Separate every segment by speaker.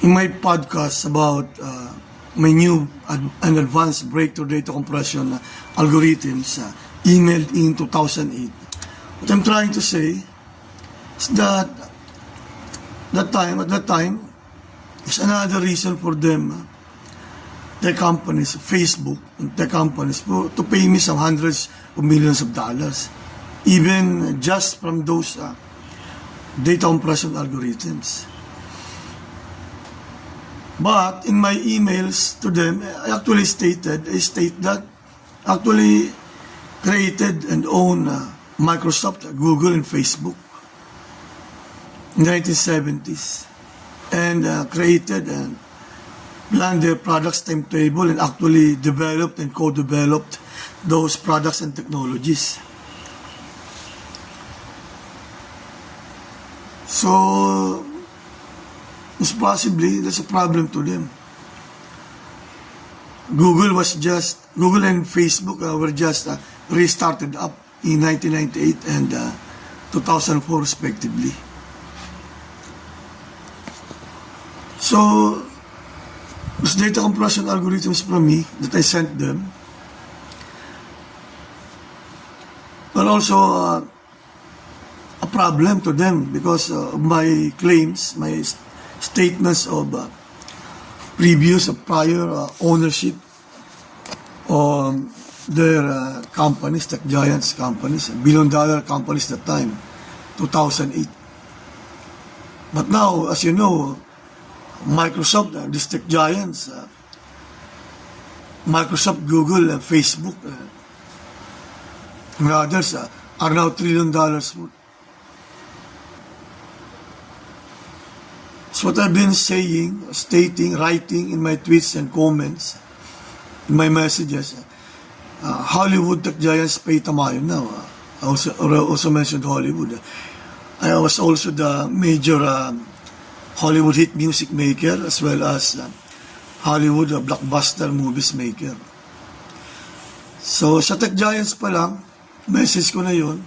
Speaker 1: in my podcast about my new and advanced breakthrough data compression algorithms emailed in 2008. What I'm trying to say is that at that time, there's another reason for them, tech companies, Facebook and tech companies, to pay me some hundreds of millions of dollars, even just from those data compression algorithms. But in my emails to them, I state that actually created and owned Microsoft, Google, and Facebook in the 1970s, and created and planned their products timetable and actually developed and co-developed those products and technologies. So, most possibly, there's a problem to them. Google and Facebook were just restarted up in 1998 and 2004 respectively. So, those data compression algorithms from me that I sent them were also a problem to them because of my claims, my statements of prior ownership on their companies, tech giants companies, billion-dollar companies at the time, 2008. But now, as you know, Microsoft, these tech giants, Microsoft, Google, Facebook, and others are now $1 trillion worth. So what I've been saying, stating, writing in my tweets and comments, in my messages, Hollywood tech giants pay tamayo now. I also mentioned Hollywood. I was also the major Hollywood hit music maker as well as Hollywood blockbuster movies maker. So sa tech giants pa lang, message ko na yun,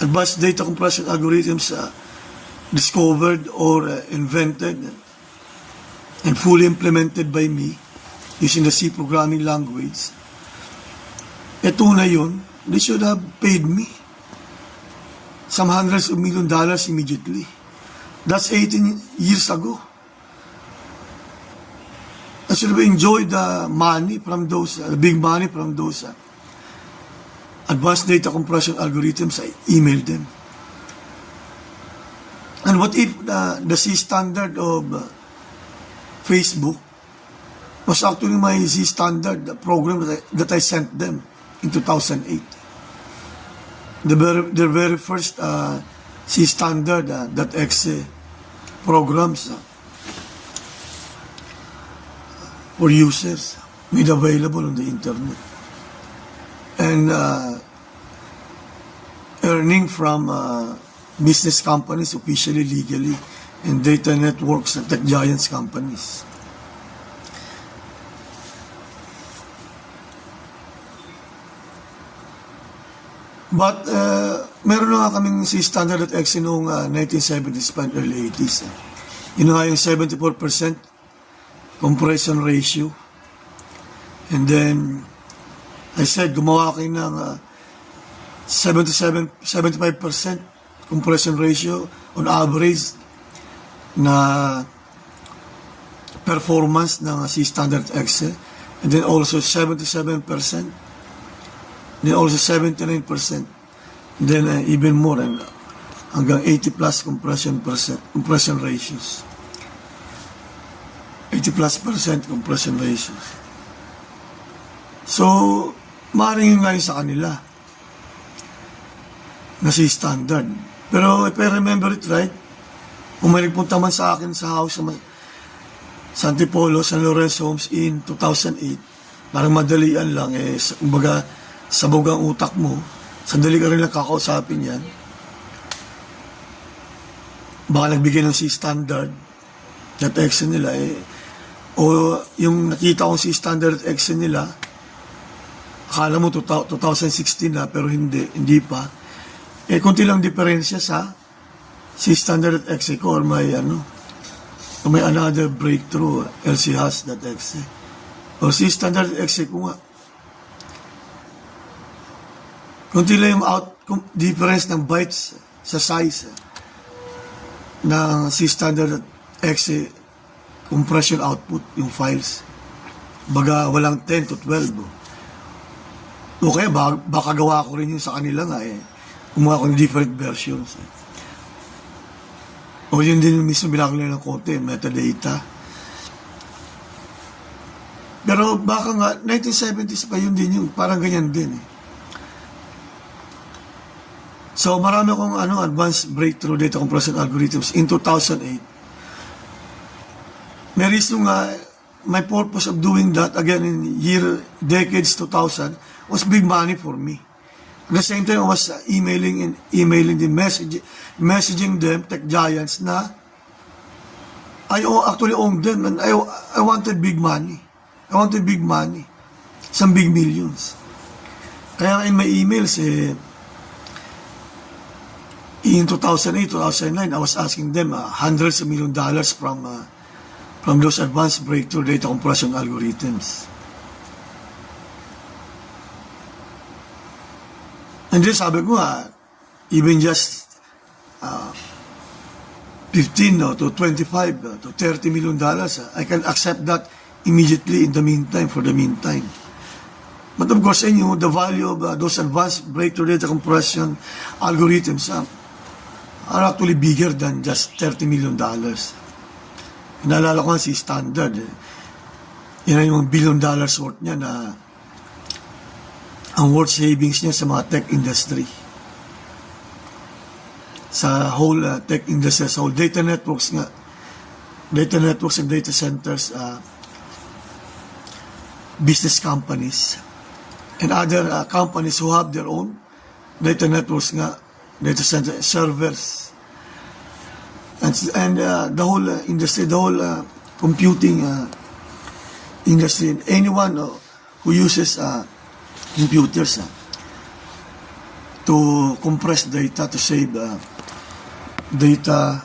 Speaker 1: advanced data compression algorithms discovered or invented and fully implemented by me using the C programming language. Ito na yun, they should have paid me some hundreds of million dollars immediately. That's 18 years ago. I should have enjoyed the money from those, the big money from those advanced data compression algorithms. I emailed them. And what if the C standard of Facebook was actually my C standard program that I sent them in 2008? Their very first C standard .exe programs for users made available on the internet. And earning from business companies officially, legally, and data networks and tech giants companies. But meron na nga kaming si standard .exe noong 1970s pa and early 80s. Yun nga yung 74% compression ratio. And then, I said, gumawa kayo ng 75% compression ratio on average na performance ng C standard .exe, and then also 77%, then also 79%, then even more, and hanggang 80 plus compression ratios, 80+% compression ratios. So maaaring nga yun sa kanila na C standard. Pero if I remember it right, kung may nagpunta man sa akin sa house sa Antipolo, San Lorenzo Homes in 2008, parang madalian lang, kumbaga, sabog ang utak mo, sandali ka rin lang kakausapin yan. Baka nagbigay ng C standard .exe nila, o yung nakita kong C standard .exe nila, akala mo 2016 na, pero hindi pa. Kunti lang diferensya sa C standard .exe ko or may may another breakthrough, lchas.exe. O si standard exe ko nga. Kunti lang yung difference ng bytes sa size ng si standard exe compression output, yung files. Baga walang 10 to 12. O kaya baka gawa ko rin yung sa kanila nga gumawa ko ng different versions. O yun din yung mismo bilang nila ng konti, metadata. Pero baka nga, 1970s pa yun din yung, parang ganyan din. So marami akong advanced breakthrough data compression algorithms in 2008. May reason nga, my purpose of doing that, again in decades 2000, was big money for me. At the same time, I was emailing the messaging them, tech giants, na I actually owned them, and I wanted big money. I wanted big money. Some big millions. Kaya in my emails, in 2008, 2009, I was asking them hundreds of $1 million from those advanced breakthrough data compression algorithms. And then sabi ko even just 15 to 25 to 30 million dollars, I can accept that immediately in the meantime, for the meantime. But of course, I knew the value of those advanced breakthrough data compression algorithms are actually bigger than just $30 million. Naalala ko si Standard. Yan yung $1 billion worth niya na ang worth savings niya sa mga tech industry. Sa whole tech industry, sa whole data networks nga. Data networks and data centers, business companies, and other companies who have their own data networks nga, data center servers, and the whole industry, the whole computing industry, and anyone who uses computers to compress data, to save data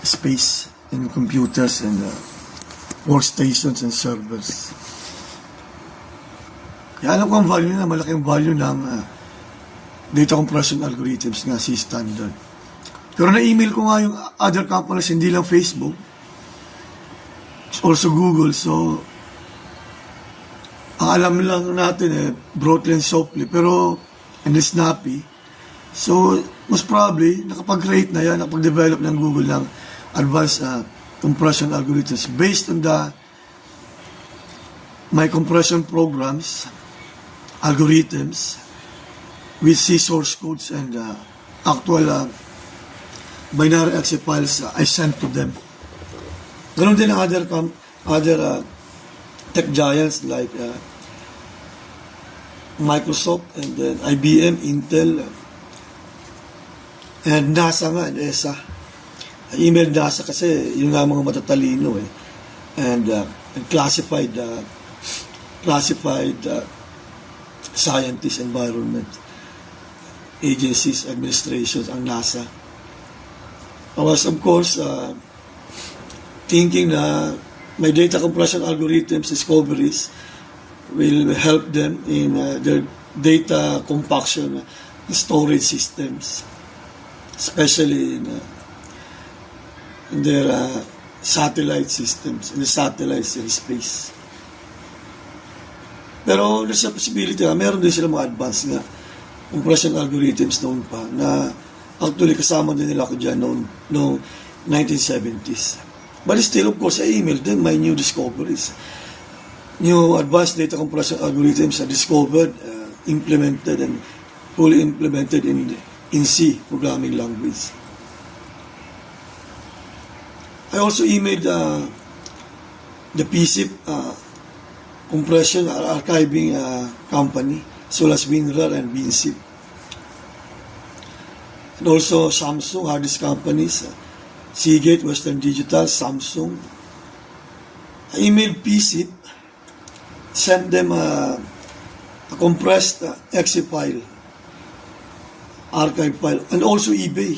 Speaker 1: space in computers and workstations and servers. Kaya alam ko ang value na, malaking value ng data compression algorithms nga si Standard. Pero na-email ko nga yung other companies, hindi lang Facebook, also Google. So ang alam lang natin broadly and softly, pero and snappy. So most probably nakapag-create na yan, nakapag-develop ng Google ng advanced compression algorithms based on my compression programs, algorithms with C source codes and actual binary exe files I sent to them. Ganon din ang other tech giants like Microsoft and then IBM, Intel, and NASA nga, and ESA. I emailed NASA kasi yung nga mga matatalino and classified scientists, environment agencies, administrations, ang NASA. I was of course thinking na my data compression algorithms discoveries will help them in their data compaction storage systems, especially in their satellite systems, in the satellites in space. Pero there's a possibility meron din sila mga advanced nga compression algorithms noon pa na actually kasama din nila ako dyan noong 1970s. But still, of course, I emailed them my new discoveries. New advanced data compression algorithms are discovered, implemented, and fully implemented in C programming language. I also emailed the PCIP compression archiving company, as well as WinRAR and WinZip. And also Samsung hard disk companies, Seagate, Western Digital, Samsung. I emailed PCIP, sent them a compressed exe file, archive file, and also eBay.